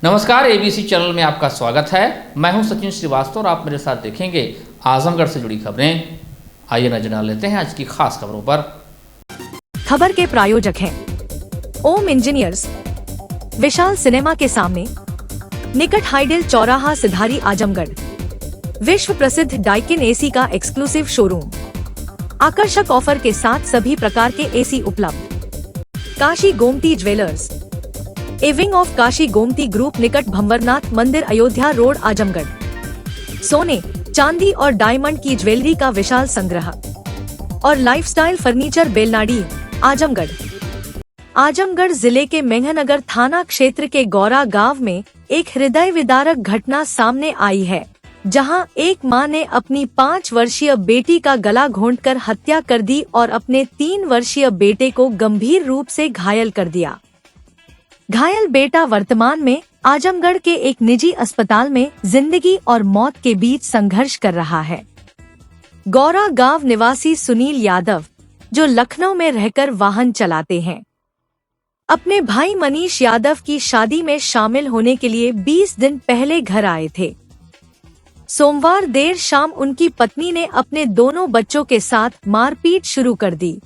नमस्कार, ABC channel में आपका स्वागत है। मैं हूं सचिन श्रीवास्तव और आप मेरे साथ देखेंगे आजमगढ़ से जुड़ी खबरें। आइए नजर डाल लेते हैं आज की खास खबरों पर। खबर के प्रायोजक हैं ओम इंजीनियर्स, विशाल सिनेमा के सामने, निकट हाइडेल चौराहा सिधारी आजमगढ़, विश्व प्रसिद्ध डाइकिन एसी का एक्सक्लूसिव शोरूम, आकर्षक ऑफर के साथ सभी प्रकार के एसी उपलब्ध। Kashi Gomti jewellers, a wing of Kashi Gomti group, निकट भंवरनाथ मंदिर, अयोध्या रोड, आजमगढ़। सोने, चांदी और डायमंड की ज्वेलरी का विशाल संग्रह और लाइफस्टाइल फर्नीचर, बेलनाडी, आजमगढ़। आजमगढ़ जिले के मेंहनगर थाना क्षेत्र के गौरा गांव में एक हृदय विदारक घटना सामने आई है, जहां एक मां ने अपनी 5 वर्षीय बेटी का गला घोंटकर हत्या कर दी और अपने 3 वर्षीय बेटे को गंभीर रूप से घायल कर दिया। घायल बेटा वर्तमान में आजमगढ़ के एक निजी अस्पताल में जिंदगी और मौत के बीच संघर्ष कर रहा है। गौरा गांव निवासी सुनील यादव, जो लखनऊ में रहकर वाहन चलाते हैं, अपने भाई मनीष यादव की शादी में शामिल होने के लिए 20 दिन पहले घर आए थे। सोमवार देर शाम उनकी पत्नी ने अपने दोनों बच्चों के साथ मारपीट शुरू कर दी।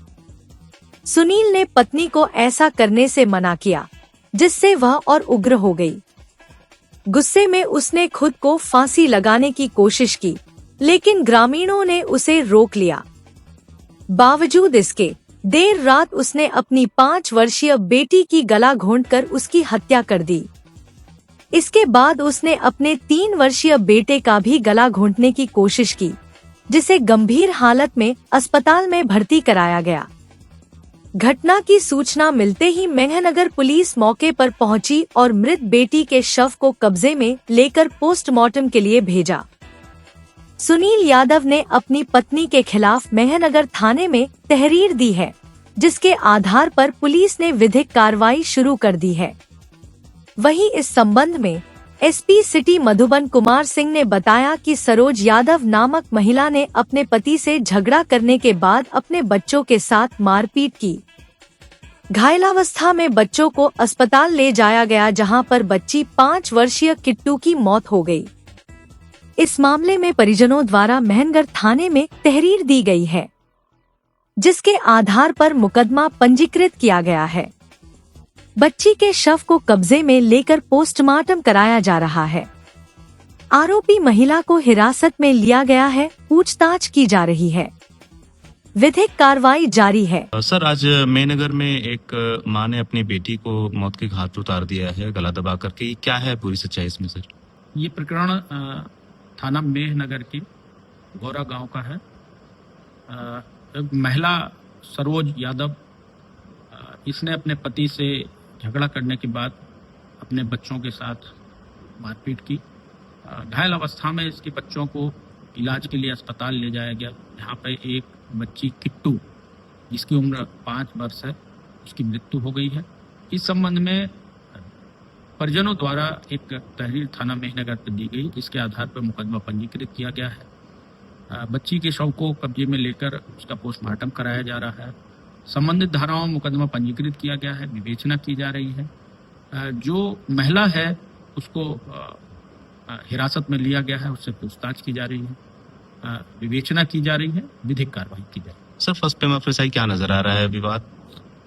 सुनील ने पत्नी को ऐसा करने से मना किया, जिससे वह और उग्र हो गई। गुस्से में उसने खुद को फांसी लगाने की कोशिश की, लेकिन ग्रामीणों ने उसे रोक लिया। बावजूद इसके देर रात उसने अपनी 5 वर्षीय बेटी की गला घोंटकर उसकी हत्या कर दी। इसके बाद उसने अपने 3 वर्षीय बेटे का भी गला घोंटने की कोशिश की, जिसे गंभीर हालत में अस्पताल में भर्ती कराया गया। घटना की सूचना मिलते ही मेंहनगर पुलिस मौके पर पहुंची और मृत बेटी के शव को कब्जे में लेकर पोस्टमार्टम के लिए भेजा। सुनील यादव ने अपनी पत्नी के खिलाफ मेंहनगर थाने में तहरीर दी है, जिसके आधार पर पुलिस ने विधिक कार्रवाई शुरू कर दी है। वहीं इस संबंध में एसपी सिटी मधुबन कुमार सिंह ने बताया कि सरोज यादव नामक महिला ने अपने पति से झगड़ा करने के बाद अपने बच्चों के साथ मारपीट की। घायलावस्था में बच्चों को अस्पताल ले जाया गया, जहां पर बच्ची 5 वर्षीय किट्टू की मौत हो गई। इस मामले में परिजनों द्वारा मेंहनगर थाने में तहरीर दी गई है, जिसके आधार पर मुकदमा पंजीकृत किया गया है। बच्ची के शव को कब्जे में लेकर पोस्टमार्टम कराया जा रहा है। आरोपी महिला को हिरासत में लिया गया है, पूछताछ की जा रही है। विधिक कार्रवाई जारी है। सर, आज मेंहनगर में एक मां ने अपनी बेटी को मौत के घाट उतार दिया है, गला दबा करके। क्या है पूरी सच्चाई इसमें सर? ये प्रकरण थाना मेंहनगर की गौरा गांव का है। एक महिला सरोज यादव, इसने अपने पति से झगड़ा करने के बाद अपने बच्चों के साथ मारपीट की। घायल अवस्था में इसके बच्चों को इलाज के लिए अस्पताल ले जाया गया। यहाँ पे एक बच्ची किट्टू, जिसकी उम्र 5 वर्ष है, उसकी मृत्यु हो गई है। इस संबंध में परिजनों द्वारा एक तहरीर थाना मेंहनगर पर दी गई, जिसके आधार पर मुकदमा पंजीकृत किया गया है। बच्ची के शव को कब्जे में लेकर उसका पोस्टमार्टम कराया जा रहा है। संबंधित धाराओं में मुकदमा पंजीकृत किया गया है, विवेचना की जा रही है। जो महिला है उसको हिरासत में लिया गया है, उससे पूछताछ की जा रही है, विवेचना की जा रही है, विधिक कार्रवाई की जा रही है। सर, फर्स्ट प्रेमा फेसाई क्या नजर आ रहा है? विवाद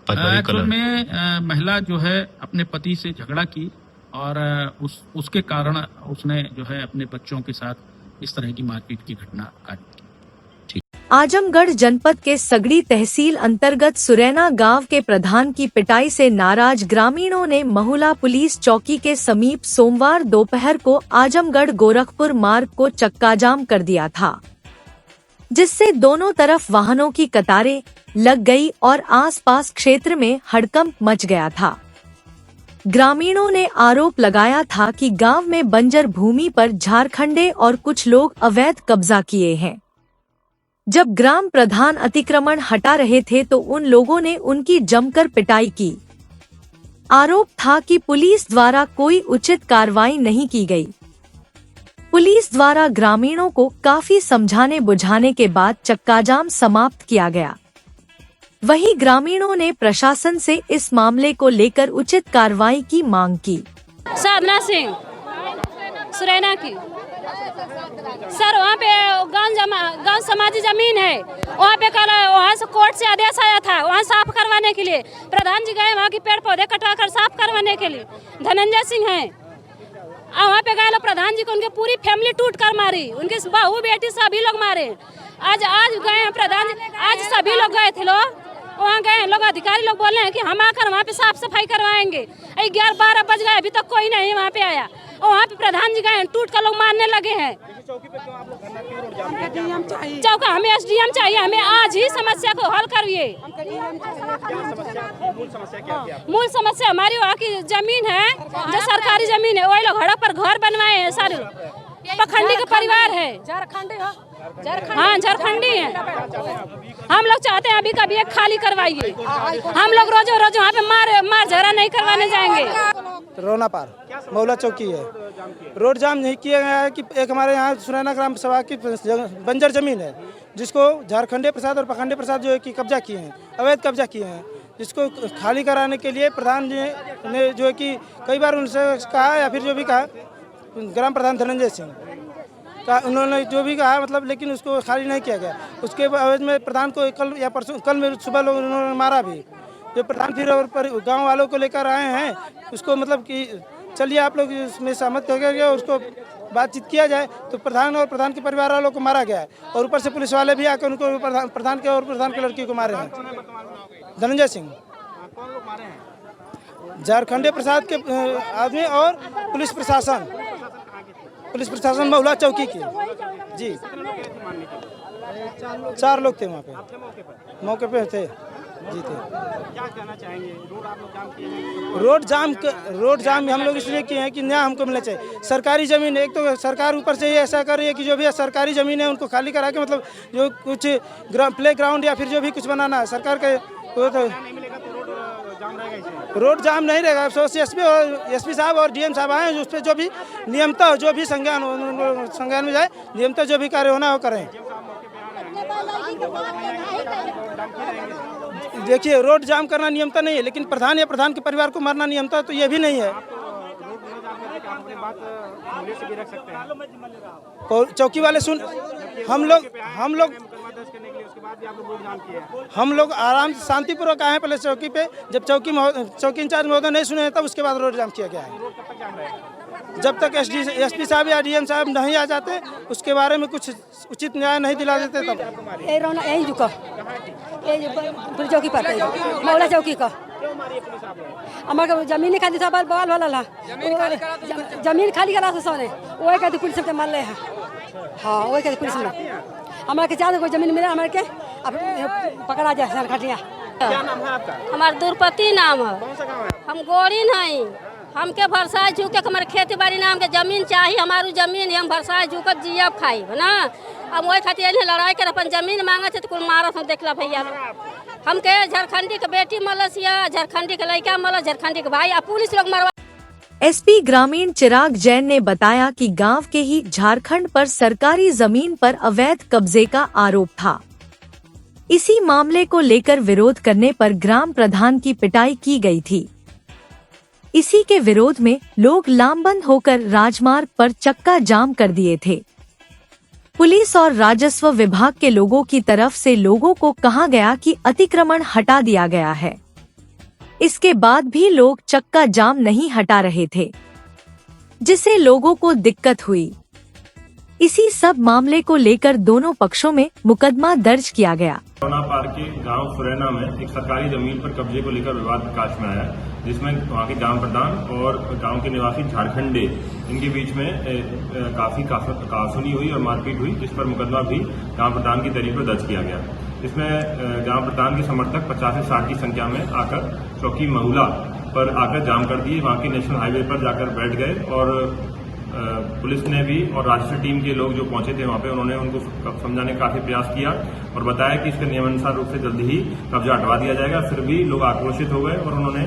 में महिला जो है अपने पति से झगड़ा की और उसके कारण उसने जो है अपने बच्चों के साथ इस तरह की मारपीट की घटना काटी। आजमगढ़ जनपद के सगड़ी तहसील अंतर्गत सुरैना गांव के प्रधान की पिटाई से नाराज ग्रामीणों ने महुला पुलिस चौकी के समीप सोमवार दोपहर को आजमगढ़ गोरखपुर मार्ग को चक्काजाम कर दिया था, जिससे दोनों तरफ वाहनों की कतारें लग गई और आसपास क्षेत्र में हड़कंप मच गया था। ग्रामीणों ने आरोप लगाया था कि गांव में बंजर भूमि पर झारखंडे और कुछ लोग अवैध कब्जा किए हैं। जब ग्राम प्रधान अतिक्रमण हटा रहे थे तो उन लोगों ने उनकी जमकर पिटाई की। आरोप था कि पुलिस द्वारा कोई उचित कार्रवाई नहीं की गई। पुलिस द्वारा ग्रामीणों को काफी समझाने बुझाने के बाद चक्काजाम समाप्त किया गया। वहीं ग्रामीणों ने प्रशासन से इस मामले को लेकर उचित कार्रवाई की मांग की। साधना सिंह सुरैना की। सर वहाँ पे गांव समाजी जमीन है, वहाँ पे कल वहाँ से कोर्ट से आदेश आया था वहाँ साफ करवाने के लिए। प्रधान जी गए वहाँ की पेड़ पौधे कटवा कर साफ करवाने के लिए। धनंजय सिंह हैं वहाँ पे गए, प्रधान जी को उनकी पूरी फैमिली टूट कर मारी, उनकी बहू बेटी सभी लोग मारे। आज गए हैं प्रधान जी, आज सभी लोग गए थे लोग वहाँ गए लोग, अधिकारी लोग बोल रहे हैं कि हम आकर वहाँ पे साफ सफाई करवाएंगे। 11-12 बज गए, अभी तक कोई नहीं वहाँ पे आया। और वहाँ पे प्रधान जी गए टूट कर लोग मारने लगे हैं। चौका हमें SDM चाहिए, हमें आज ही समस्या को हल करिए। मूल समस्या हमारी वहाँ की जमीन है, जो सरकारी जमीन है, वही लोग हड़प पर घर बनवाए हैं। सारे पखंडी का परिवार है, हाँ झारखंडी है। हम लोग चाहते हैं अभी कभी एक खाली करवाइए। हम लोग रोज वहाँ पे मार झगड़ा नहीं करवाने जाएंगे। रोना पार मौला चौकी है, रोड जाम नहीं किया गया है कि एक हमारे यहाँ सुरैना ग्राम सभा की बंजर जमीन है, जिसको झारखंडी प्रसाद और पखंडी प्रसाद जो है कि कब्जा किए हैं, अवैध कब्जा किए हैं, जिसको खाली कराने के लिए प्रधान जी ने जो है कि कई बार उनसे कहा या फिर जो भी कहा, ग्राम प्रधान धनंजय सिंह का उन्होंने जो भी कहा मतलब, लेकिन उसको खाली नहीं किया गया। उसके बाद में प्रधान को कल या परसों कल में सुबह लोग उन्होंने मारा भी। जो प्रधान फिर और गांव वालों को लेकर आए हैं, उसको मतलब कि चलिए आप लोग इसमें सहमत हो गए, उसको बातचीत किया जाए, तो प्रधान और प्रधान के परिवार वालों को मारा गया है। और ऊपर से पुलिस वाले भी आकर उनको प्रधान के और प्रधान की लड़की को मारे हैं। धनंजय सिंह झारखंडी प्रसाद के आदमी और पुलिस प्रशासन महुला चौकी की जी। 4 लोग थे वहाँ पे, मौके पे थे जी थे। क्या कहना चाहेंगे? रोड जाम हम लोग इसलिए किए हैं कि न्याय हमको मिलना चाहिए। सरकारी ज़मीन, एक तो सरकार ऊपर से ही ऐसा कर रही है कि जो भी सरकारी ज़मीन है उनको खाली करा के मतलब जो कुछ प्ले ग्राउंड या फिर जो भी कुछ बनाना है सरकार के, तो रोड जाम नहीं रहेगा। एसपी साहब और DM साहब आए, उस पर जो भी नियमतः जो भी संज्ञान में जाए, नियमतः जो भी कार्य होना है वो करें। देखिए रोड जाम करना नियमता नहीं है, लेकिन प्रधान या प्रधान के परिवार को मारना नियमता तो ये भी नहीं है। चौकी वाले सुन, हम लोग आराम से शांतिपूर्वक आए हैं पहले चौकी पे। जब चौकी इंचार्ज महोदय नहीं सुने तब उसके बाद रोड जाम किया गया है। जब तक एसपी साहब या DM साहब नहीं आ जाते, उसके बारे में कुछ उचित न्याय नहीं दिला देते तब। यही रुका चौकी पर मौला चौकी का हमारे जमीन खाली था, बवाल वाला जमीन खाली करा से सोने वही कहती पुलिस सबके मार ले है। हाँ वही कहती पुलिस में हमारे के चार कोई जमीन मिले हमारे के अब पकड़ा जाए सर खटिया। क्या नाम है आपका? हमारा दुर्पति नाम है। कौन सा गाँव है? हम गोरी नहीं, हमके भरसाई झुके हमारे खेती बाड़ी नाम के जमीन चाहिए। हमारी जमीन हम भरसाई झुकब जियब खाई है ना। अब वही खातिर लड़ाई कर अपन जमीन मांगे थे तो कुल मारत हम देखला भैया। हमके झारखंडी के बेटी मलस या झारखंडी के लड़का मलस, झारखंडी के भाई, अब पुलिस लोग मरवा। SP ग्रामीण चिराग जैन ने बताया कि गांव के ही झारखंड पर सरकारी जमीन पर अवैध कब्जे का आरोप था। इसी मामले को लेकर विरोध करने पर ग्राम प्रधान की पिटाई की गई थी। इसी के विरोध में लोग लामबंद होकर राजमार्ग पर चक्का जाम कर दिए थे। पुलिस और राजस्व विभाग के लोगों की तरफ से लोगों को कहा गया कि अतिक्रमण हटा दिया गया है। इसके बाद भी लोग चक्का जाम नहीं हटा रहे थे, जिससे लोगों को दिक्कत हुई। इसी सब मामले को लेकर दोनों पक्षों में मुकदमा दर्ज किया गया। रोना पार के गांव सुरैना में एक सरकारी जमीन पर कब्जे को लेकर विवाद प्रकाश में आया, जिसमें वहां के ग्राम प्रधान और गांव के निवासी झारखंडे इनके बीच में काफी कहासुनी हुई और मारपीट हुई, जिस पर मुकदमा भी ग्राम प्रधान की तर्ज पर दर्ज किया गया। इसमें ग्राम प्रधान के समर्थक 50 से 60 की संख्या में आकर चौकी महुला पर आकर जाम कर दिए। वहां के नेशनल हाईवे पर जाकर बैठ गए और पुलिस ने भी और राष्ट्रीय टीम के लोग जो पहुंचे थे वहां पे, उन्होंने उनको समझाने का काफी प्रयास किया और बताया कि इसका नियमानुसार रूप से जल्दी ही कब्जा हटवा दिया जाएगा। फिर भी लोग आक्रोशित हो गए और उन्होंने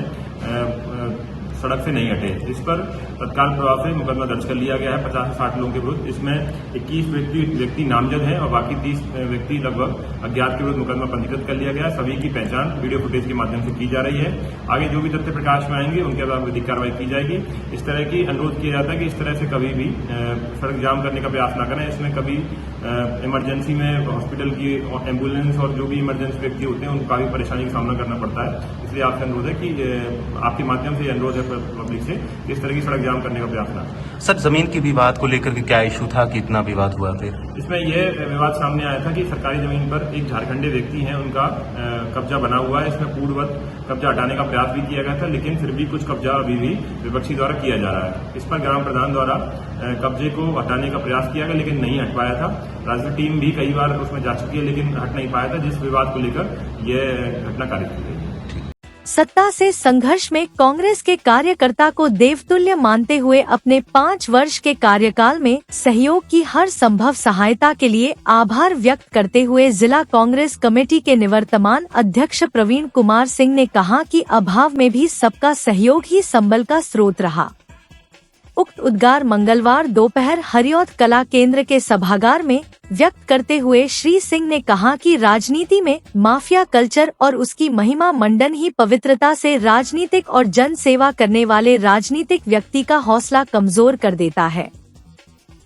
सड़क से नहीं हटे। इस पर तत्काल प्रभाव से मुकदमा दर्ज कर लिया गया है 50 से 60 लोगों के विरुद्ध। इसमें 21 व्यक्ति नामजद हैं और बाकी 30 व्यक्ति लगभग अज्ञात के विरुद्ध मुकदमा पंजीकृत कर लिया गया है। सभी की पहचान वीडियो फुटेज के माध्यम से की जा रही है। आगे जो भी तथ्य प्रकाश में आएंगे उनके बाद विधिक कार्रवाई की जाएगी। इस तरह की अनुरोध किया जाता है कि इस तरह से कभी भी सड़क जाम करने का प्रयास न करें। इसमें कभी इमरजेंसी में हॉस्पिटल की एम्बुलेंस और जो भी इमरजेंसी व्यक्ति होते हैं उनको काफी परेशानी का सामना करना पड़ता है। इसलिए आपसे अनुरोध है कि आपके माध्यम से अनुरोध है पब्लिक से इस तरह की सड़क जाम करने का प्रयास न। सर, जमीन की विवाद को लेकर के क्या इशू था, कितना विवाद हुआ फिर? इसमें यह विवाद सामने आया था कि सरकारी जमीन पर एक झारखंडी व्यक्ति हैं, उनका कब्जा बना हुआ है। इसमें पूर्ववत कब्जा हटाने का प्रयास भी किया गया था, लेकिन फिर भी कुछ कब्जा अभी भी विपक्षी द्वारा किया जा रहा है। इस पर ग्राम प्रधान द्वारा कब्जे को हटाने का प्रयास किया गया, लेकिन नहीं हट पाया था। राजस्व टीम भी कई बार उसमें जा चुकी है, लेकिन हट नहीं पाया था, जिस विवाद को लेकर यह घटना कारित की गई। सत्ता से संघर्ष में कांग्रेस के कार्यकर्ता को देवतुल्य मानते हुए अपने 5 वर्ष के कार्यकाल में सहयोग की हर संभव सहायता के लिए आभार व्यक्त करते हुए जिला कांग्रेस कमेटी के निवर्तमान अध्यक्ष प्रवीण कुमार सिंह ने कहा कि अभाव में भी सबका सहयोग ही संबल का स्रोत रहा। उक्त उद्गार मंगलवार दोपहर हरिऔध कला केंद्र के सभागार में व्यक्त करते हुए श्री सिंह ने कहा कि राजनीति में माफिया कल्चर और उसकी महिमा मंडन ही पवित्रता से राजनीतिक और जन सेवा करने वाले राजनीतिक व्यक्ति का हौसला कमजोर कर देता है।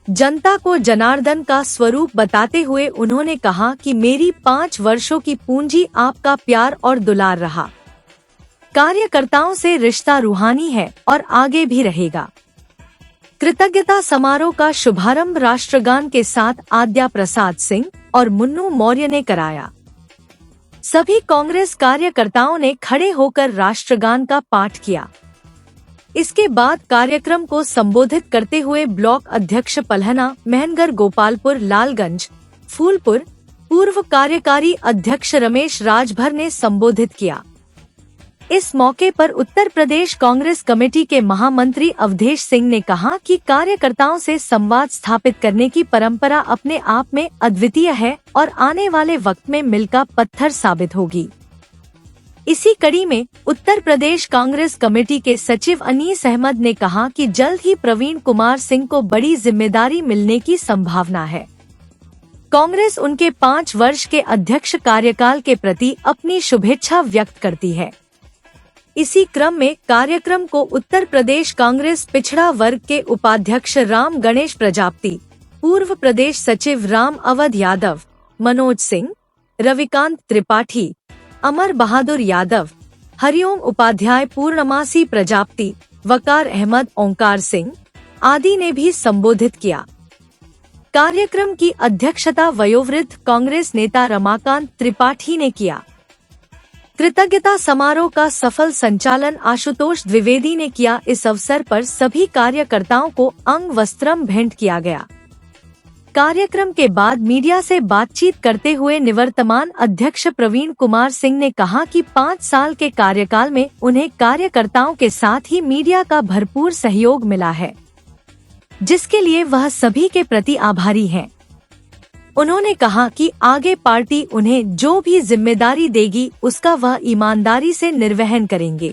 जनता को जनार्दन का स्वरूप बताते हुए उन्होंने कहा कि मेरी 5 वर्षों की पूंजी आपका प्यार और दुलार रहा। कार्यकर्ताओं से रिश्ता रूहानी है और आगे भी रहेगा। कृतज्ञता समारोह का शुभारंभ राष्ट्रगान के साथ आद्या प्रसाद सिंह और मुन्नू मौर्य ने कराया। सभी कांग्रेस कार्यकर्ताओं ने खड़े होकर राष्ट्रगान का पाठ किया। इसके बाद कार्यक्रम को संबोधित करते हुए ब्लॉक अध्यक्ष पलहना, मेहनगर, गोपालपुर, लालगंज, फूलपुर पूर्व कार्यकारी अध्यक्ष रमेश राजभर ने संबोधित किया। इस मौके पर उत्तर प्रदेश कांग्रेस कमेटी के महामंत्री अवधेश सिंह ने कहा कि कार्यकर्ताओं से संवाद स्थापित करने की परंपरा अपने आप में अद्वितीय है और आने वाले वक्त में मील का पत्थर साबित होगी। इसी कड़ी में उत्तर प्रदेश कांग्रेस कमेटी के सचिव अनीस अहमद ने कहा कि जल्द ही प्रवीण कुमार सिंह को बड़ी जिम्मेदारी मिलने की संभावना है। कांग्रेस उनके 5 वर्ष के अध्यक्ष कार्यकाल के प्रति अपनी शुभेच्छा व्यक्त करती है। इसी क्रम में कार्यक्रम को उत्तर प्रदेश कांग्रेस पिछड़ा वर्ग के उपाध्यक्ष राम गणेश प्रजापति, पूर्व प्रदेश सचिव राम अवध यादव, मनोज सिंह, रविकांत त्रिपाठी, अमर बहादुर यादव, हरिओम उपाध्याय, पूर्णमासी प्रजापति, वकार अहमद, ओंकार सिंह आदि ने भी संबोधित किया। कार्यक्रम की अध्यक्षता वयोवृद्ध कांग्रेस नेता रमाकांत त्रिपाठी ने किया। कृतज्ञता समारोह का सफल संचालन आशुतोष द्विवेदी ने किया। इस अवसर पर सभी कार्यकर्ताओं को अंग वस्त्रम भेंट किया गया। कार्यक्रम के बाद मीडिया से बातचीत करते हुए निवर्तमान अध्यक्ष प्रवीण कुमार सिंह ने कहा कि 5 साल के कार्यकाल में उन्हें कार्यकर्ताओं के साथ ही मीडिया का भरपूर सहयोग मिला है, जिसके लिए वह सभी के प्रति आभारी हैं। उन्होंने कहा कि आगे पार्टी उन्हें जो भी जिम्मेदारी देगी उसका वह ईमानदारी से निर्वहन करेंगे।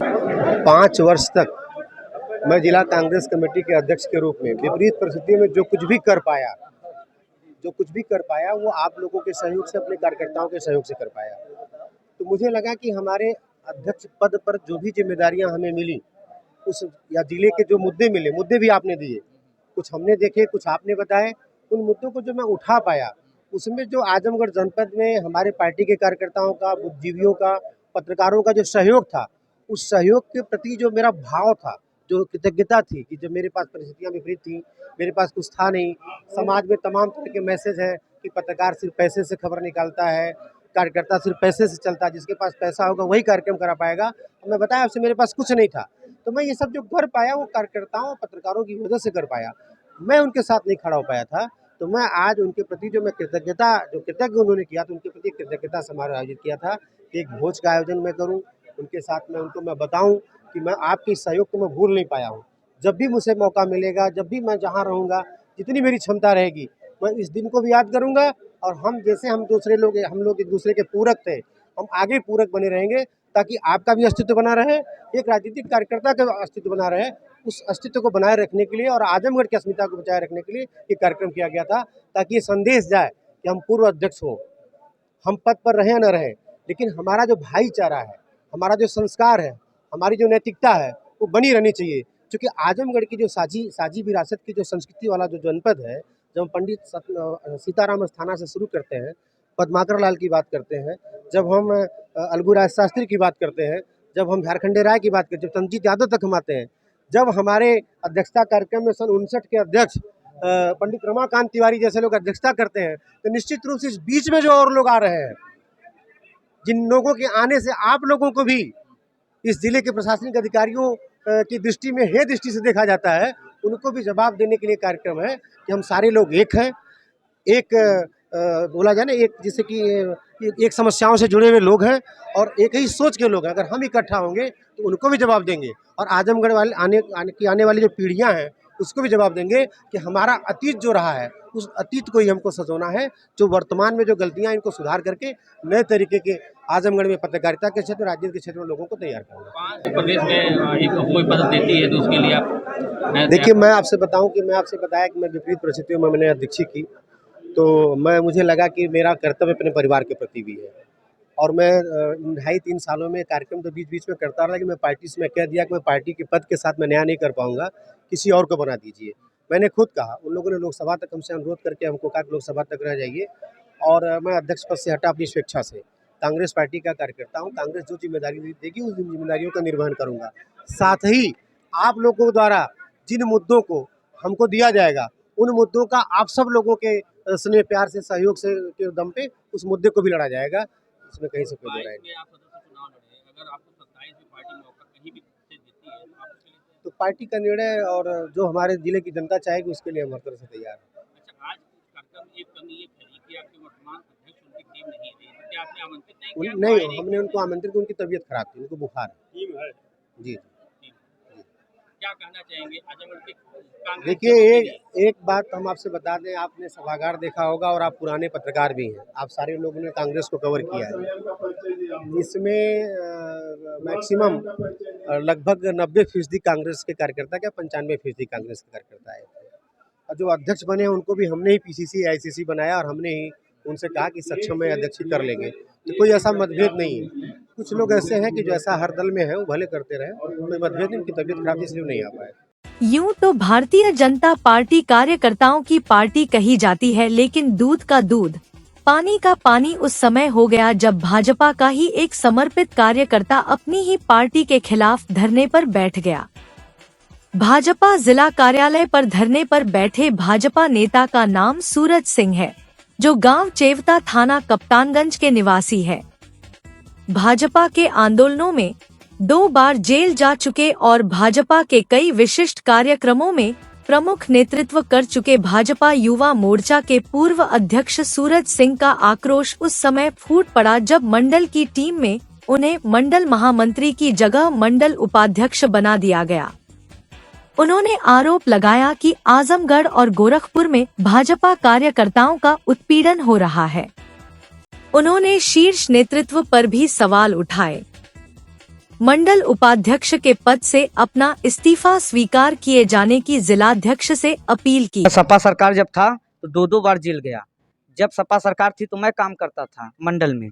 5 वर्ष तक मैं जिला कांग्रेस कमेटी के अध्यक्ष के रूप में विपरीत परिस्थितियों में जो कुछ भी कर पाया वो आप लोगों के सहयोग से, अपने कार्यकर्ताओं के सहयोग से कर पाया। तो मुझे लगा कि हमारे अध्यक्ष पद पर जो भी जिम्मेदारियां हमें मिली उस या जिले के जो मुद्दे भी आपने दिए, कुछ हमने देखे, कुछ आपने बताए, उन मुद्दों को जो मैं उठा पाया उसमें जो आजमगढ़ जनपद में हमारे पार्टी के कार्यकर्ताओं का, बुद्धिजीवियों का, पत्रकारों का जो सहयोग था, उस सहयोग के प्रति जो मेरा भाव था, जो कृतज्ञता थी कि जब मेरे पास परिस्थितियां विपरीत थी, मेरे पास कुछ था नहीं। समाज में तमाम तरह के मैसेज है कि पत्रकार सिर्फ पैसे से खबर निकालता है, कार्यकर्ता सिर्फ पैसे से चलता है, जिसके पास पैसा होगा वही कार्यक्रम करा पाएगा। मैं बताया आपसे मेरे पास कुछ नहीं था, तो मैं ये सब जो कर पाया वो कार्यकर्ताओं और पत्रकारों की वजह से कर पाया। मैं उनके साथ नहीं खड़ा हो पाया था, तो मैं आज उनके प्रति जो कृतज्ञ उन्होंने किया, तो उनके प्रति कृतज्ञता समारोह आयोजित किया था। एक भोज का आयोजन मैं करूं उनके साथ में, उनको मैं बताऊं कि मैं आपके सहयोग को मैं भूल नहीं पाया हूं। जब भी मुझे मौका मिलेगा, जब भी मैं जहां रहूंगा, जितनी मेरी क्षमता रहेगी, मैं इस दिन को भी याद करूंगा। और हम लोग एक दूसरे के पूरक थे, हम आगे पूरक बने रहेंगे ताकि आपका भी अस्तित्व बना रहे, एक राजनीतिक कार्यकर्ता का अस्तित्व बना रहे। उस अस्तित्व को बनाए रखने के लिए और आजमगढ़ की अस्मिता को बचाए रखने के लिए ये कार्यक्रम किया गया था, ताकि ये संदेश जाए कि हम पूर्व अध्यक्ष हों, हम पद पर रहें न रहें, लेकिन हमारा जो भाईचारा है, हमारा जो संस्कार है, हमारी जो नैतिकता है, वो बनी रहनी चाहिए। क्योंकि आजमगढ़ की जो साझी विरासत की जो संस्कृति वाला जो जनपद है, जब हम पंडित सीताराम अस्थाना से शुरू करते हैं, पद्माकर लाल की बात करते हैं, जब हम अलगू राज शास्त्री की बात करते हैं, जब हम झारखंडे राय की बात करते हैं, जब तंजीत यादव तक हम आते हैं, जब हमारे अध्यक्षता कार्यक्रम में सन 59 के अध्यक्ष पंडित रमाकांत तिवारी जैसे लोग अध्यक्षता करते हैं, तो निश्चित रूप से इस बीच में जो और लोग आ रहे हैं, जिन लोगों के आने से आप लोगों को भी इस जिले के प्रशासनिक अधिकारियों की दृष्टि में हे दृष्टि से देखा जाता है, उनको भी जवाब देने के लिए कार्यक्रम है कि हम सारे लोग एक हैं, एक बोला जाए ना, एक जैसे कि एक समस्याओं से जुड़े हुए लोग हैं और एक ही सोच के लोग हैं। अगर हम इकट्ठा होंगे तो उनको भी जवाब देंगे और आजमगढ़ वाले आने वाली जो पीढ़ियां हैं उसको भी जवाब देंगे कि हमारा अतीत जो रहा है उस अतीत को ही हमको सजोना है, जो वर्तमान में जो गलतियां इनको सुधार करके नए तरीके के आजमगढ़ में पत्रकारिता के क्षेत्र, राजनीति के क्षेत्र में लोगों को तैयार करना। प्रदेश में एक कोई पद देती है तो उसके लिए आप देखिए, मैं आपसे बताऊं कि मैं आपसे बताया कि मैं विपरीत परिस्थितियों में मैंने अध्यक्षी की, तो मुझे लगा कि मेरा कर्तव्य अपने परिवार के प्रति भी है और मैं 2.5-3 सालों में कार्यक्रम तो बीच बीच में करता रहा, लेकिन मैं पार्टी से मैं कह दिया कि मैं पार्टी के पद के साथ मैं न्याय नहीं कर पाऊंगा, किसी और को बना दीजिए। मैंने खुद कहा, उन लोगों ने लोकसभा तक हमसे अनुरोध करके हमको कहा कि लोकसभा तक रह जाइए और मैं अध्यक्ष पद से हटा अपनी स्वेच्छा से। कांग्रेस पार्टी का कार्यकर्ता हूँ, कांग्रेस जो जिम्मेदारी देगी उस जिम्मेदारियों का निर्वहन करूँगा। साथ ही आप लोगों द्वारा जिन मुद्दों को हमको दिया जाएगा, उन मुद्दों का आप सब लोगों के स्नेह प्यार से, सहयोग से के दम पे उस मुद्दे को भी लड़ा जाएगा, इसमें कहीं से कोई दो राय नहीं। तो पार्टी का निर्णय और जो हमारे जिले की जनता चाहेगी उसके लिए हम हर तरह से तैयार हैं। नहीं, हमने उनको आमंत्रित किया, उनकी तबीयत खराब थी, उनको बुखार है। जी, क्या कहना चाहेंगे आजमगढ़ के कांग्रेस? देखिए, एक बात हम आपसे बता दें, आपने सभागार देखा होगा और आप पुराने पत्रकार भी हैं, आप सारे लोगों ने कांग्रेस को कवर किया है। इसमें मैक्सिमम लगभग 90% कांग्रेस के कार्यकर्ता क्या 95% कांग्रेस के कार्यकर्ता आए थे और जो अध्यक्ष बने हैं उनको भी हमने ही PCC ICC बनाया और हमने ही उनसे कहा कि सक्षम में अध्यक्ष कर लेंगे, तो कोई ऐसा मतभेद नहीं है। कुछ लोग ऐसे हैं कि जो ऐसा हर दल में है वो भले करते रहे, कोई मतभेद नहीं, उनकी तबीयत खराब इसलिए नहीं आ पाए। यूं तो भारतीय जनता पार्टी कार्यकर्ताओं की पार्टी कही जाती है, लेकिन दूध का दूध, पानी का पानी उस समय हो गया जब भाजपा का ही एक समर्पित कार्यकर्ता अपनी ही पार्टी के खिलाफ धरने पर बैठ गया। भाजपा जिला कार्यालय पर धरने पर बैठे भाजपा नेता का नाम सूरज सिंह है, जो गांव चेवता थाना कप्तानगंज के निवासी है। भाजपा के आंदोलनों में 2 बार जेल जा चुके और भाजपा के कई विशिष्ट कार्यक्रमों में प्रमुख नेतृत्व कर चुके भाजपा युवा मोर्चा के पूर्व अध्यक्ष सूरज सिंह का आक्रोश उस समय फूट पड़ा जब मंडल की टीम में उन्हें मंडल महामंत्री की जगह मंडल उपाध्यक्ष बना दिया गया। उन्होंने आरोप लगाया कि आजमगढ़ और गोरखपुर में भाजपा कार्यकर्ताओं का उत्पीड़न हो रहा है। उन्होंने शीर्ष नेतृत्व पर भी सवाल उठाए। मंडल उपाध्यक्ष के पद से अपना इस्तीफा स्वीकार किए जाने की जिलाध्यक्ष से अपील की। सपा सरकार जब था तो 2 बार जेल गया। जब सपा सरकार थी तो मैं काम करता था मंडल में,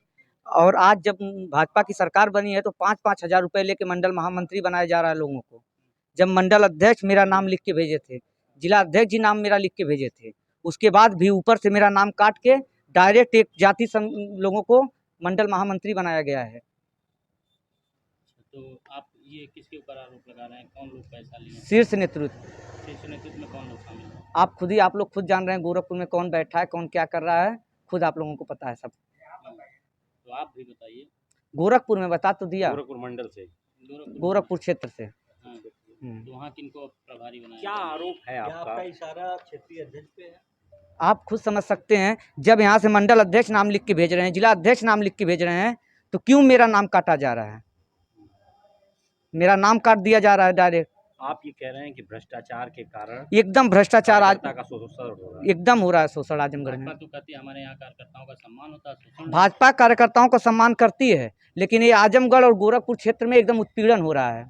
और आज जब भाजपा की सरकार बनी है तो 5-5 हजार रुपए लेके मंडल महामंत्री बनाया जा रहा है लोगों को। जब मंडल अध्यक्ष मेरा नाम लिख के भेजे थे, जिला अध्यक्ष जी नाम मेरा लिख के भेजे थे, उसके बाद भी ऊपर से मेरा नाम काट के डायरेक्ट एक जाति लोगों को मंडल महामंत्री बनाया गया है। तो आप ये किसके ऊपर आरोप लगा रहे हैं? कौन लोग पैसा लिए? शीर्ष नेतृत्व। शीर्ष नेतृत्व में कौन लोग शामिल हैं? आप लोग खुद जान रहे हैं गोरखपुर में कौन बैठा है, कौन क्या कर रहा है, खुद आप लोगों को पता है सब। तो आप भी बताइए। गोरखपुर में बता तो दिया, गोरखपुर मंडल से, गोरखपुर क्षेत्र से। तो वहाँ किनको प्रभारी बनाया? क्या आरोप है आपका? इशारा क्षेत्रीय अध्यक्ष पे है। आप खुद समझ सकते हैं, जब यहाँ से मंडल अध्यक्ष नाम लिख के भेज रहे हैं, जिला अध्यक्ष नाम लिख के भेज रहे हैं, तो क्यों मेरा नाम काटा जा रहा है? मेरा नाम काट दिया जा रहा है डायरेक्ट। आप ये कह रहे हैं कि भ्रष्टाचार के कारण एकदम भ्रष्टाचार आज कार्यकर्ता का शोषण हो रहा है। एकदम हो रहा है शोषण आजमगढ़ में। भाजपा तो कहती है हमारे यहाँ कार्यकर्ताओं का सम्मान होता है, शोषण नहीं। भाजपा कार्यकर्ताओं का सम्मान करती है, लेकिन ये आजमगढ़ और गोरखपुर क्षेत्र में एकदम उत्पीड़न हो रहा है।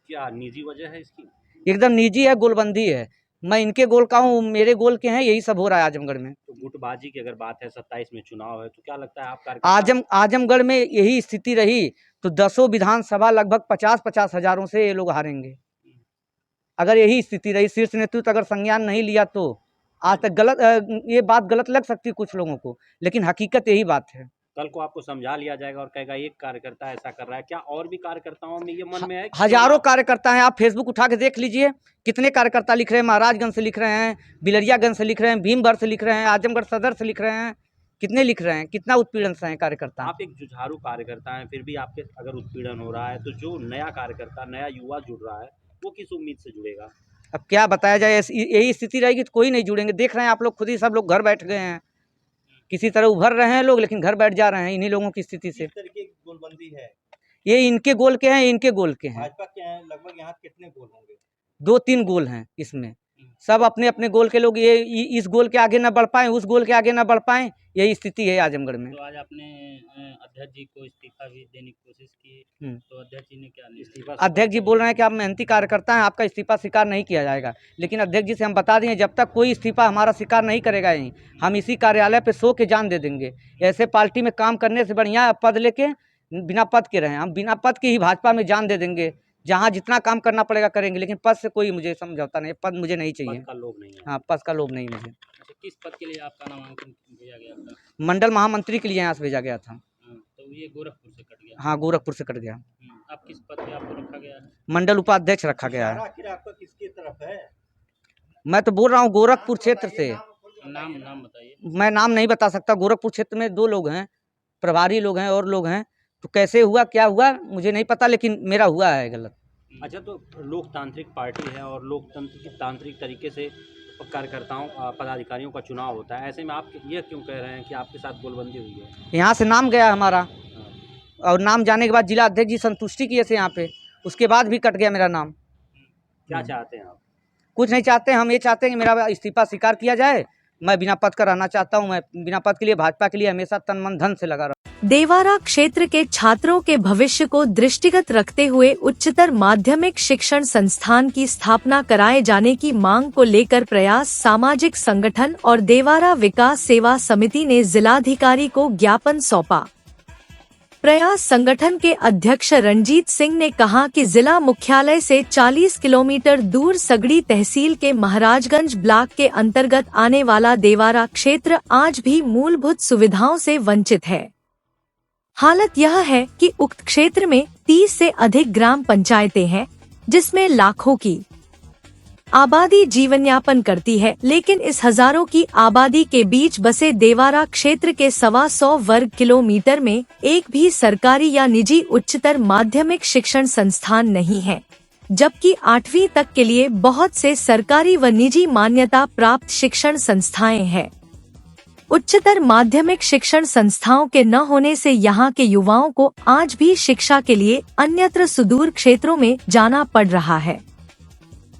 क्या निजी वजह है इसकी? एकदम निजी है, गोलबंदी है। मैं इनके गोल का हूँ, मेरे गोल के हैं, यही सब हो रहा है आजमगढ़ में। तो गुटबाजी की अगर बात है, 27 में चुनाव है, तो क्या लगता है आप आजमगढ़ में यही स्थिति रही तो 10 विधानसभा लगभग 50-50 हजारों से ये लोग हारेंगे। अगर यही स्थिति रही, शीर्ष नेतृत्व अगर संज्ञान नहीं लिया तो आज तक ये बात गलत लग सकती है कुछ लोगों को, लेकिन हकीकत यही बात है। कल को आपको समझा लिया जाएगा और कहेगा एक कार्यकर्ता ऐसा कर रहा है, क्या और भी कार्यकर्ताओं में ये मन में है? हजारों कार्यकर्ता हैं, आप फेसबुक उठा के देख लीजिए, कितने कार्यकर्ता लिख रहे हैं। महाराजगंज से लिख रहे हैं, बिलरियागंज से लिख रहे हैं, भीमगढ़ से लिख रहे हैं, आजमगढ़ सदर से लिख रहे हैं, कितने लिख रहे हैं, कितना उत्पीड़न से हैं कार्यकर्ता। आप एक जुझारू कार्यकर्ता हैं, फिर भी आपके अगर उत्पीड़न हो रहा है तो जो नया कार्यकर्ता, नया युवा जुड़ रहा है, वो किस उम्मीद से जुड़ेगा? अब क्या बताया जाए, यही स्थिति रहेगी तो कोई नहीं जुड़ेंगे। देख रहे हैं आप लोग खुद ही, सब लोग घर बैठ गए हैं, किसी तरह उभर रहे हैं लोग, लेकिन घर बैठ जा रहे हैं इन्हीं लोगों की स्थिति से। किस तरीके की गोलबंदी है? ये इनके गोल के हैं, इनके गोल के हैं। भाजपा के हैं, लगभग यहाँ कितने गोल होंगे? 2-3 गोल हैं इसमें, सब अपने अपने गोल के लोग। ये इस गोल के आगे ना बढ़ पाए, उस गोल के आगे ना बढ़ पाए, यही स्थिति है आजमगढ़ में। तो आज आपने अध्यक्ष जी को इस्तीफा भी देने की कोशिश की, तो अध्यक्ष जी ने क्या इस्तीफा? अध्यक्ष जी बोल रहे हैं कि आप मेहनती कार्यकर्ता हैं, आपका इस्तीफा स्वीकार नहीं किया जाएगा। लेकिन अध्यक्ष जी से हम बता दिए, जब तक कोई इस्तीफा हमारा स्वीकार नहीं करेगा यहीं, हम इसी कार्यालय पे सो के जान दे देंगे। ऐसे पार्टी में काम करने से बढ़िया पद लेके बिना पद के रहें। हम बिना पद के ही भाजपा में जान दे देंगे, जहाँ जितना काम करना पड़ेगा करेंगे, लेकिन पद से कोई मुझे समझौता नहीं, पद मुझे नहीं चाहिए। पद का लोभ नहीं है। हाँ, पद का लोभ नहीं मुझे। अच्छा, किस पद के लिए आपका नामांकन भेजा गया था? मंडल महामंत्री के लिए यहाँ से भेजा गया था। तो ये गोरखपुर से कट गया? हाँ, गोरखपुर से कट गया। आप किस पद पे आपको रखा गया है? मंडल उपाध्यक्ष रखा गया है। आखिर आपका किसकी तरफ है? मैं तो बोल रहा हूँ गोरखपुर क्षेत्र से। नाम बताइए। मैं नाम नहीं बता सकता। गोरखपुर क्षेत्र में 2 लोग हैं, प्रभारी लोग हैं और लोग हैं, तो कैसे हुआ क्या हुआ मुझे नहीं पता, लेकिन मेरा हुआ है गलत। अच्छा, तो लोकतांत्रिक पार्टी है और लोकतंत्र की तांत्रिक तरीके से कार्यकर्ताओं पदाधिकारियों का चुनाव होता है, ऐसे में आप ये क्यों कह रहे हैं कि आपके साथ गोलबंदी हुई है? यहाँ से नाम गया हमारा, और नाम जाने के बाद जिला अध्यक्ष जी संतुष्टि किए थे यहाँ पे, उसके बाद भी कट गया मेरा नाम। क्या चाहते हैं आप? कुछ नहीं चाहते, हम ये चाहते हैं कि मेरा इस्तीफा स्वीकार किया जाए। मैं बिना पद का रहना चाहता हूँ। मैं बिना पद के लिए भाजपा के लिए हमेशा तन मन धन से लगा रहा। देवारा क्षेत्र के छात्रों के भविष्य को दृष्टिगत रखते हुए उच्चतर माध्यमिक शिक्षण संस्थान की स्थापना कराए जाने की मांग को लेकर प्रयास सामाजिक संगठन और देवारा विकास सेवा समिति ने जिलाधिकारी को ज्ञापन सौंपा। प्रयास संगठन के अध्यक्ष रंजीत सिंह ने कहा कि जिला मुख्यालय से 40 किलोमीटर दूर सगड़ी तहसील के महाराजगंज ब्लॉक के अंतर्गत आने वाला देवारा क्षेत्र आज भी मूलभूत सुविधाओं से वंचित है। हालत यह है कि उक्त क्षेत्र में 30 से अधिक ग्राम पंचायतें हैं, जिसमें लाखों की आबादी जीवन यापन करती है, लेकिन इस हजारों की आबादी के बीच बसे देवारा क्षेत्र के 125 वर्ग किलोमीटर में एक भी सरकारी या निजी उच्चतर माध्यमिक शिक्षण संस्थान नहीं है, जबकि 8वीं तक के लिए बहुत से सरकारी व निजी मान्यता प्राप्त शिक्षण संस्थाएं हैं। उच्चतर माध्यमिक शिक्षण संस्थाओं के न होने से यहाँ के युवाओं को आज भी शिक्षा के लिए अन्यत्र सुदूर क्षेत्रों में जाना पड़ रहा है।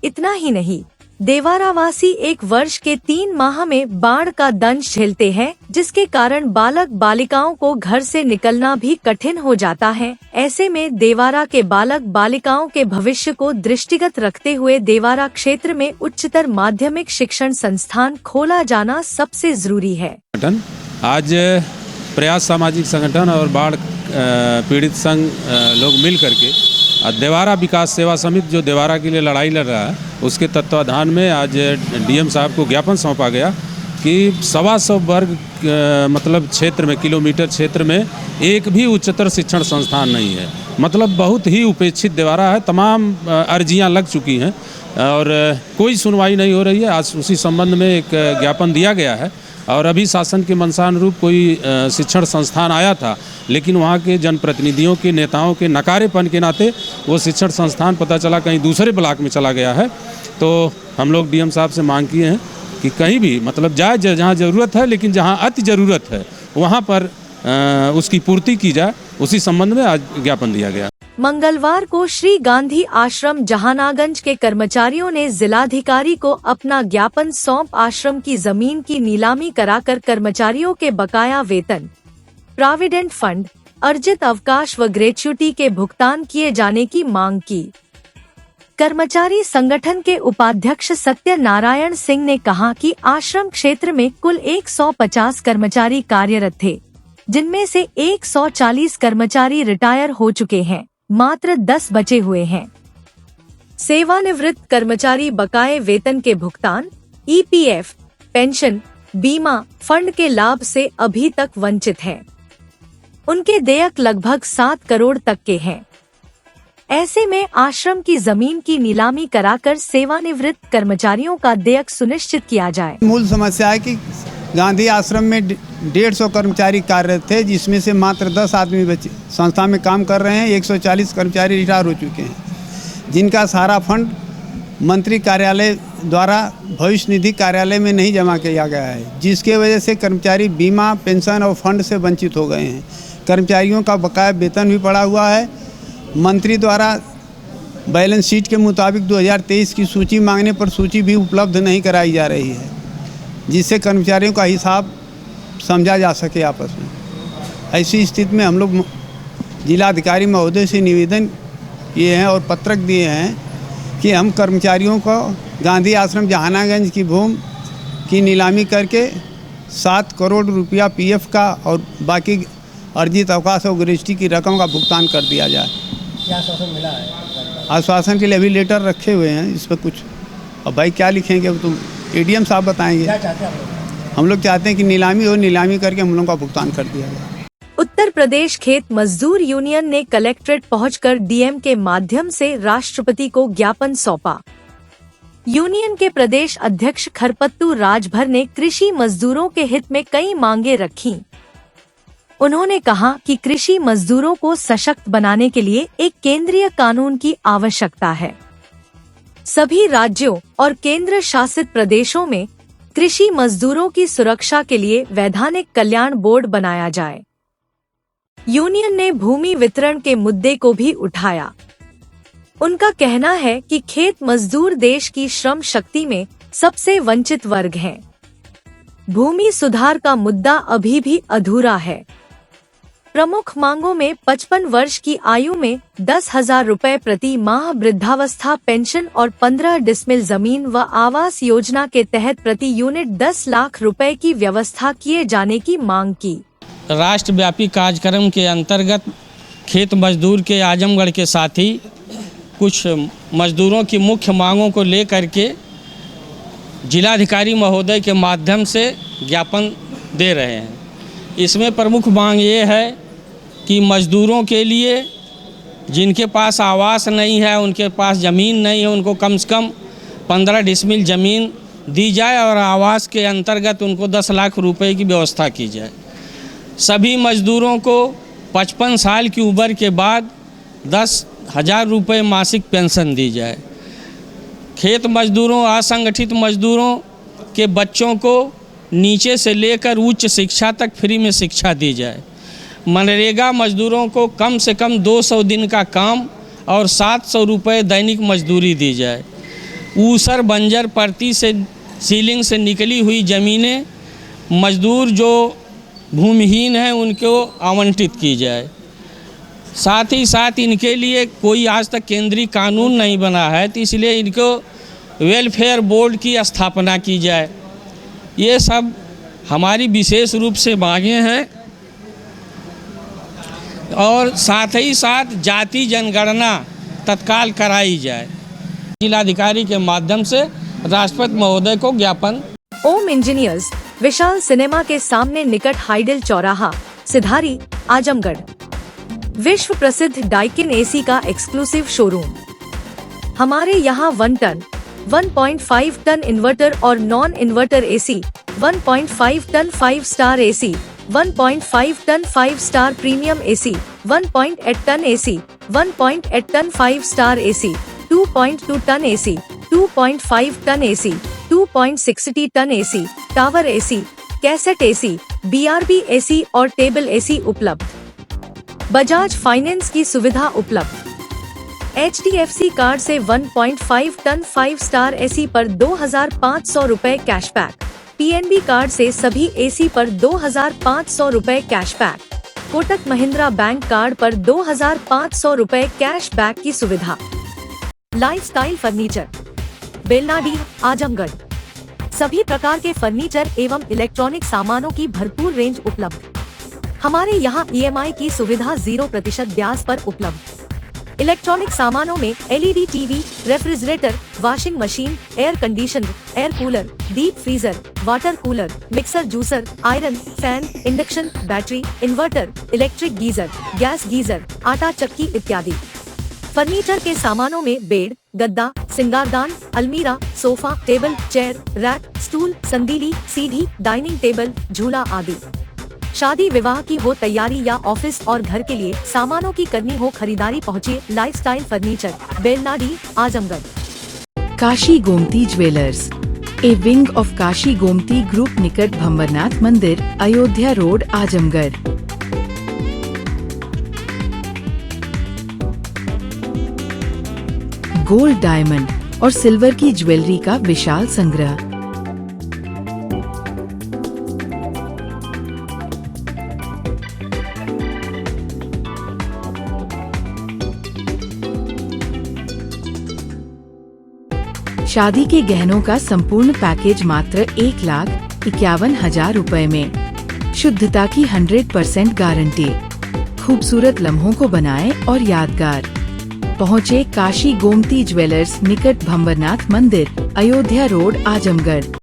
इतना ही नहीं, देवारावासी 1 वर्ष के 3 माह में बाढ़ का दंश झेलते हैं, जिसके कारण बालक बालिकाओं को घर से निकलना भी कठिन हो जाता है। ऐसे में देवारा के बालक बालिकाओं के भविष्य को दृष्टिगत रखते हुए देवारा क्षेत्र में उच्चतर माध्यमिक शिक्षण संस्थान खोला जाना सबसे जरूरी है। आज प्रयास सामाजिक संगठन और बाढ़ पीड़ित संघ लोग मिल करके देवारा विकास सेवा समिति जो देवारा के लिए लड़ाई लड़ रहा है, उसके तत्वाधान में आज डीएम साहब को ज्ञापन सौंपा गया कि 125 वर्ग मतलब क्षेत्र में, किलोमीटर क्षेत्र में एक भी उच्चतर शिक्षण संस्थान नहीं है। मतलब बहुत ही उपेक्षित देवारा है। तमाम अर्जियां लग चुकी हैं और कोई सुनवाई नहीं हो रही है। आज उसी संबंध में एक ज्ञापन दिया गया है और अभी शासन के मंशानुरूप कोई शिक्षण संस्थान आया था, लेकिन वहाँ के जनप्रतिनिधियों के नेताओं के नकारेपन के नाते वो शिक्षण संस्थान पता चला कहीं दूसरे ब्लॉक में चला गया है। तो हम लोग डीएम साहब से मांग किए हैं कि कहीं भी मतलब जाए जहाँ ज़रूरत है, लेकिन जहाँ अति ज़रूरत है वहाँ पर उसकी पूर्ति की जाए। उसी संबंध में आज ज्ञापन दिया गया। मंगलवार को श्री गांधी आश्रम जहानागंज के कर्मचारियों ने जिलाधिकारी को अपना ज्ञापन सौंप आश्रम की जमीन की नीलामी कराकर कर्मचारियों के बकाया वेतन, प्रोविडेंट फंड, अर्जित अवकाश व ग्रेच्युटी के भुगतान किए जाने की मांग की। कर्मचारी संगठन के उपाध्यक्ष सत्यनारायण सिंह ने कहा कि आश्रम क्षेत्र में कुल 150 कर्मचारी कार्यरत थे, जिनमें से 140 कर्मचारी रिटायर हो चुके हैं, मात्र 10 बचे हुए हैं। सेवानिवृत्त कर्मचारी बकाये वेतन के भुगतान, ईपीएफ, पेंशन, बीमा फंड के लाभ से अभी तक वंचित हैं। उनके देयक लगभग 7 करोड़ तक के हैं। ऐसे में आश्रम की जमीन की नीलामी कराकर सेवानिवृत्त कर्मचारियों का देयक सुनिश्चित किया जाए। मूल समस्या है कि गांधी आश्रम में 150 कर्मचारी कार्यरत थे, जिसमें से मात्र 10 आदमी बचे संस्था में काम कर रहे हैं। 140 कर्मचारी रिटायर हो चुके हैं, जिनका सारा फंड मंत्री कार्यालय द्वारा भविष्य निधि कार्यालय में नहीं जमा किया गया है, जिसके वजह से कर्मचारी बीमा, पेंशन और फंड से वंचित हो गए हैं। कर्मचारियों का बकाया वेतन भी पड़ा हुआ है। मंत्री द्वारा बैलेंस शीट के मुताबिक 2023 की सूची मांगने पर सूची भी उपलब्ध नहीं कराई जा रही है, जिससे कर्मचारियों का हिसाब समझा जा सके आपस में। ऐसी स्थिति में हम लोग जिलाधिकारी महोदय से निवेदन किए हैं और पत्रक दिए हैं कि हम कर्मचारियों को गांधी आश्रम जहानागंज की भूमि की नीलामी करके 7 करोड़ रुपया पीएफ का और बाकी अर्जित अवकाश और ग्रेच्युटी की रकम का भुगतान कर दिया जाए। क्या आश्वासन मिला है? आश्वासन के लिए अभी लेटर रखे हुए हैं इस पर कुछ। अब भाई क्या लिखेंगे, अब तुम एडीएम साहब बताएंगे। क्या चाहते हैं आप लोग? हम लोग चाहते हैं कि नीलामी हो, नीलामी करके हम लोगों का भुगतान कर दिया जाए। उत्तर प्रदेश खेत मजदूर यूनियन ने कलेक्ट्रेट पहुंचकर डीएम के माध्यम से राष्ट्रपति को ज्ञापन सौंपा। यूनियन के प्रदेश अध्यक्ष खरपत्तू राजभर ने कृषि मजदूरों के हित में कई मांगे रखी। उन्होंने कहा कि कृषि मजदूरों को सशक्त बनाने के लिए एक केंद्रीय कानून की आवश्यकता है। सभी राज्यों और केंद्र शासित प्रदेशों में कृषि मजदूरों की सुरक्षा के लिए वैधानिक कल्याण बोर्ड बनाया जाए। यूनियन ने भूमि वितरण के मुद्दे को भी उठाया। उनका कहना है कि खेत मजदूर देश की श्रम शक्ति में सबसे वंचित वर्ग हैं। भूमि सुधार का मुद्दा अभी भी अधूरा है। प्रमुख मांगों में 55 वर्ष की आयु में 10,000 रुपए प्रति माह वृद्धावस्था पेंशन और 15 डिसमिल जमीन व आवास योजना के तहत प्रति यूनिट 10 लाख रुपए की व्यवस्था किए जाने की मांग की। राष्ट्रव्यापी कार्यक्रम के अंतर्गत खेत मजदूर के आजमगढ़ के साथी कुछ मजदूरों की मुख्य मांगों को लेकर के जिलाधिकारी महोदय के माध्यम से ज्ञापन दे रहे हैं। इसमें प्रमुख मांग ये है कि मजदूरों के लिए जिनके पास आवास नहीं है, उनके पास ज़मीन नहीं है, उनको कम से कम 15 डिसमिल ज़मीन दी जाए और आवास के अंतर्गत उनको 10 लाख रुपए की व्यवस्था की जाए। सभी मजदूरों को 55 साल की उम्र के बाद 10,000 रुपये मासिक पेंशन दी जाए। खेत मजदूरों, असंगठित मजदूरों के बच्चों को नीचे से लेकर उच्च शिक्षा तक फ्री में शिक्षा दी जाए। मनरेगा मजदूरों को कम से कम 200 दिन का काम और 700 रुपये दैनिक मजदूरी दी जाए। ऊसर बंजर परती से सीलिंग से निकली हुई ज़मीनें मजदूर जो भूमिहीन हैं उनको आवंटित की जाए। साथ ही साथ इनके लिए कोई आज तक केंद्रीय कानून नहीं बना है, तो इसलिए इनको वेलफेयर बोर्ड की स्थापना की जाए। ये सब हमारी विशेष रूप से मांगे हैं। और साथ ही साथ जाति जनगणना तत्काल कराई जाए। जिलाधिकारी के माध्यम से राष्ट्रपति महोदय को ज्ञापन। ओम इंजीनियर्स, विशाल सिनेमा के सामने निकट हाइडल चौराहा, सिधारी, आजमगढ़। विश्व प्रसिद्ध डाइकिन एसी का एक्सक्लूसिव शोरूम। हमारे यहाँ 1 टन, 1.5 टन इन्वर्टर और non inverter AC, 1.5 ton 5 star AC, 1.5 ton 5 star premium AC, 1.8 ton AC, 1.8 ton 5 star AC, 2.2 ton AC, 2.5 ton AC, 2.60 ton AC, tower AC, cassette AC, BRB AC और table AC उपलब्ध। Bajaj finance की सुविधा उपलब्ध। HDFC card से 1.5 ton 5 star AC पर 2,500 रुपए cashback. PNB card से सभी AC पर 2,500 रुपए cashback. Kotak Mahindra bank card पर 2,500 रुपए कैशबैक की सुविधा। Lifestyle furniture, Belnadi, Azamgarh. सभी प्रकार के फर्नीचर एवं इलेक्ट्रॉनिक सामानों की भरपूर रेंज उपलब्ध। हमारे यहाँ EMI की सुविधा 0% ब्याज पर उपलब्ध। इलेक्ट्रॉनिक सामानों में LED TV, refrigerator, washing machine, air conditioner, air cooler, deep freezer, water cooler, mixer juicer, iron, fan, induction, battery, inverter, electric geyser, gas geyser, आटा चक्की इत्यादि। फर्नीचर के सामानों में बेड, गद्दा, सिंगारदान, अलमीरा, sofa, table, chair, rack, stool, संदीली, सीढ़ी, डाइनिंग टेबल, झूला आदि। शादी विवाह की हो तैयारी या ऑफिस और घर के लिए सामानों की करनी हो खरीदारी, पहुँचिए lifestyle furniture, Belnadi, Azamgarh. Kashi Gomti jewellers, a wing of Kashi Gomti group, निकट भंवरनाथ मंदिर, Ayodhya road, Azamgarh. Gold, diamond और सिल्वर की ज्वेलरी का विशाल संग्रह। शादी के गहनों का संपूर्ण पैकेज मात्र 1,51,000 रुपए में। शुद्धता की 100% गारंटी। खूबसूरत लम्हों को बनाएं और यादगार। पहुँचे काशी गोमती ज्वेलर्स, निकट भंवरनाथ मंदिर, अयोध्या रोड, आजमगढ़।